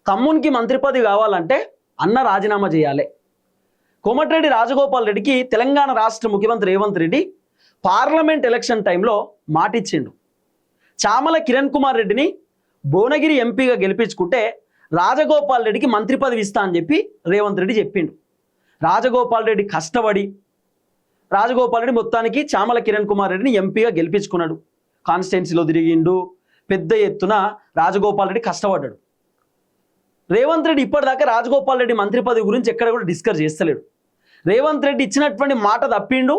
తమ్మునికి మంత్రి పదవి కావాలంటే అన్న రాజీనామా చేయాలి. కోమటిరెడ్డి రాజగోపాల్ రెడ్డికి తెలంగాణ రాష్ట్ర ముఖ్యమంత్రి రేవంత్ రెడ్డి పార్లమెంట్ ఎలక్షన్ టైంలో మాటిచ్చిండు. చామల కిరణ్ కుమార్ రెడ్డిని భువనగిరి ఎంపీగా గెలిపించుకుంటే రాజగోపాల్ రెడ్డికి మంత్రి పదవి ఇస్తా అని చెప్పి రేవంత్ రెడ్డి చెప్పిండు. రాజగోపాల్ రెడ్డి కష్టపడి రాజగోపాల్ రెడ్డి మొత్తానికి చామల కిరణ్ కుమార్ రెడ్డిని ఎంపీగా గెలిపించుకున్నాడు. కాన్స్టిట్యున్సీలో తిరిగిండు. పెద్ద ఎత్తున రాజగోపాల్ రెడ్డి కష్టపడ్డాడు. రేవంత్ రెడ్డి ఇప్పటిదాకా రాజగోపాల్ రెడ్డి మంత్రి పదవి గురించి ఎక్కడ కూడా డిస్కస్ చేస్తలేడు. రేవంత్ రెడ్డి ఇచ్చినటువంటి మాట తప్పిండు.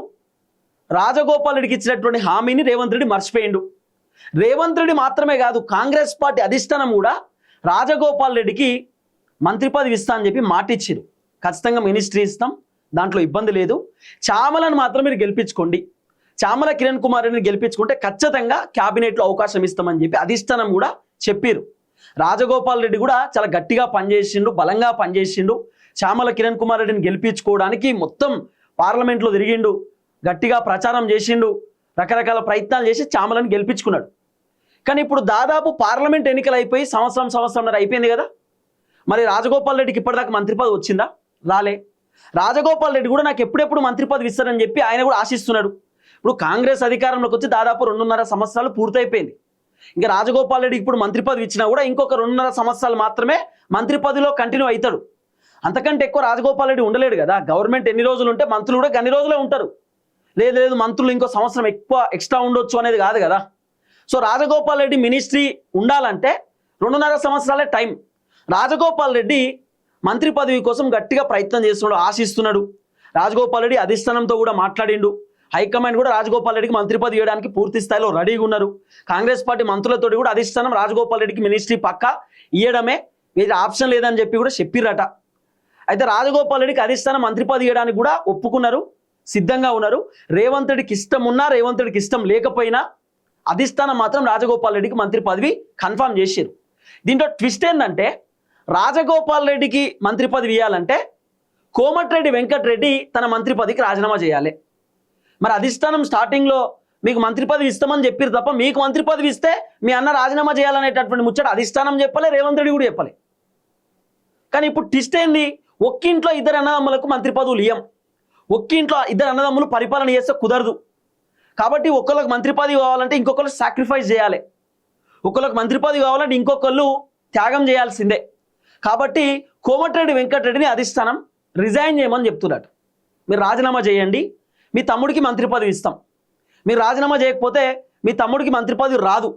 రాజగోపాల్ రెడ్డికి ఇచ్చినటువంటి హామీని రేవంత్ రెడ్డి మర్చిపోయిండు. రేవంత్ రెడ్డి మాత్రమే కాదు, కాంగ్రెస్ పార్టీ అధిష్టానం కూడా రాజగోపాల్ రెడ్డికి మంత్రి పదవి ఇస్తా అని చెప్పి మాట ఇచ్చిరు. ఖచ్చితంగా మినిస్ట్రీ ఇస్తాం, దాంట్లో ఇబ్బంది లేదు, చామలను మాత్రం మీరు గెలిపించుకోండి, చామల కిరణ్ కుమార్ రెడ్డిని గెలిపించుకుంటే ఖచ్చితంగా క్యాబినెట్లో అవకాశం ఇస్తామని చెప్పి అధిష్టానం కూడా చెప్పారు. రాజగోపాల్ రెడ్డి కూడా చాలా గట్టిగా పనిచేసిండు, బలంగా పనిచేసిండు. చామల కిరణ్ కుమార్ రెడ్డిని గెలిపించుకోవడానికి మొత్తం పార్లమెంట్లో తిరిగిండు, గట్టిగా ప్రచారం చేసిండు, రకరకాల ప్రయత్నాలు చేసి చామలను గెలిపించుకున్నాడు. కానీ ఇప్పుడు దాదాపు పార్లమెంట్ ఎన్నికలు అయిపోయి సంవత్సరంన్నర అయిపోయింది కదా. మరి రాజగోపాల్ రెడ్డికి ఇప్పటిదాకా మంత్రి పదవి వచ్చిందా? రాలే. రాజగోపాల్ రెడ్డి కూడా నాకు ఎప్పుడెప్పుడు మంత్రి పదవి ఇస్తారని చెప్పి ఆయన కూడా ఆశిస్తున్నాడు. ఇప్పుడు కాంగ్రెస్ అధికారంలోకి వచ్చి దాదాపు 2.5 సంవత్సరాలు పూర్తయిపోయింది. ఇంకా రాజగోపాల్ రెడ్డికి ఇప్పుడు మంత్రి పదవి ఇచ్చినా కూడా ఇంకొక 2.5 సంవత్సరాలు మాత్రమే మంత్రి పదవిలో కంటిన్యూ అవుతాడు. అంతకంటే ఎక్కువ రాజగోపాల్ రెడ్డి ఉండలేడు కదా. గవర్నమెంట్ ఎన్ని రోజులు ఉంటే మంత్రులు కూడా అన్ని రోజులే ఉంటారు. లేదు మంత్రులు ఇంకో సంవత్సరం ఎక్కువ ఎక్స్ట్రా ఉండొచ్చు అనేది కాదు కదా. సో రాజగోపాల్ రెడ్డి మినిస్ట్రీ ఉండాలంటే 2.5 సంవత్సరాలే టైం. రాజగోపాల్ రెడ్డి మంత్రి పదవి కోసం గట్టిగా ప్రయత్నం చేస్తున్నాడు, ఆశిస్తున్నాడు. రాజగోపాల్ రెడ్డి అధిష్టానంతో కూడా మాట్లాడిండు. హైకమాండ్ కూడా రాజగోపాల్ రెడ్డికి మంత్రి పదవి ఇవ్వడానికి పూర్తి స్థాయిలో రెడీగా ఉన్నారు. కాంగ్రెస్ పార్టీ మంత్రులతో కూడా అధిష్టానం రాజగోపాల్ రెడ్డికి మినిస్ట్రీ పక్కా ఇవ్వడమే, వేరే ఆప్షన్ లేదని చెప్పి కూడా చెప్పిరట. అయితే రాజగోపాల్ రెడ్డికి అధిష్టానం మంత్రి పదవి ఇవ్వడానికి కూడా ఒప్పుకున్నారు, సిద్ధంగా ఉన్నారు. రేవంత్ రెడ్డికి ఇష్టం ఉన్నా రేవంత్ రెడ్డికి ఇష్టం లేకపోయినా అధిష్టానం మాత్రం రాజగోపాల్ రెడ్డికి మంత్రి పదవి కన్ఫర్మ్ చేశారు. దీంట్లో ట్విస్ట్ ఏంటంటే రాజగోపాల్ రెడ్డికి మంత్రి పదవి ఇవ్వాలంటే కోమటిరెడ్డి వెంకటరెడ్డి తన మంత్రి పదవికి రాజీనామా చేయాలి. మరి అధిష్టానం స్టార్టింగ్లో మీకు మంత్రి పదవి ఇస్తామని చెప్పారు తప్ప మీకు మంత్రి పదవి ఇస్తే మీ అన్న రాజీనామా చేయాలనేటటువంటి ముచ్చట అధిష్టానం చెప్పలే, రేవంత్ రెడ్డి కూడా చెప్పలే. కానీ ఇప్పుడు ట్విస్ట్ ఏంది, ఒక్కింట్లో 2 అన్నదమ్ములకు మంత్రి పదవులు ఇయ్యం, ఒక్కింట్లో 2 అన్నదమ్ములు పరిపాలన చేస్తే కుదరదు. కాబట్టి ఒకళ్ళకి మంత్రి పదవి కావాలంటే ఇంకొకళ్ళు సాక్రిఫైస్ చేయాలి, ఒకళ్ళకి మంత్రి పదవి కావాలంటే ఇంకొకళ్ళు త్యాగం చేయాల్సిందే. కాబట్టి కోమటిరెడ్డి వెంకటరెడ్డిని అధిష్టానం రిజైన్ చేయమని చెప్తున్నట్టు. మీరు రాజీనామా చేయండి, మీ తమ్ముడికి మంత్రి పదవి ఇస్తాం. మీరు రాజీనామా చేయకపోతే మీ తమ్ముడికి మంత్రి పదవి రాదు,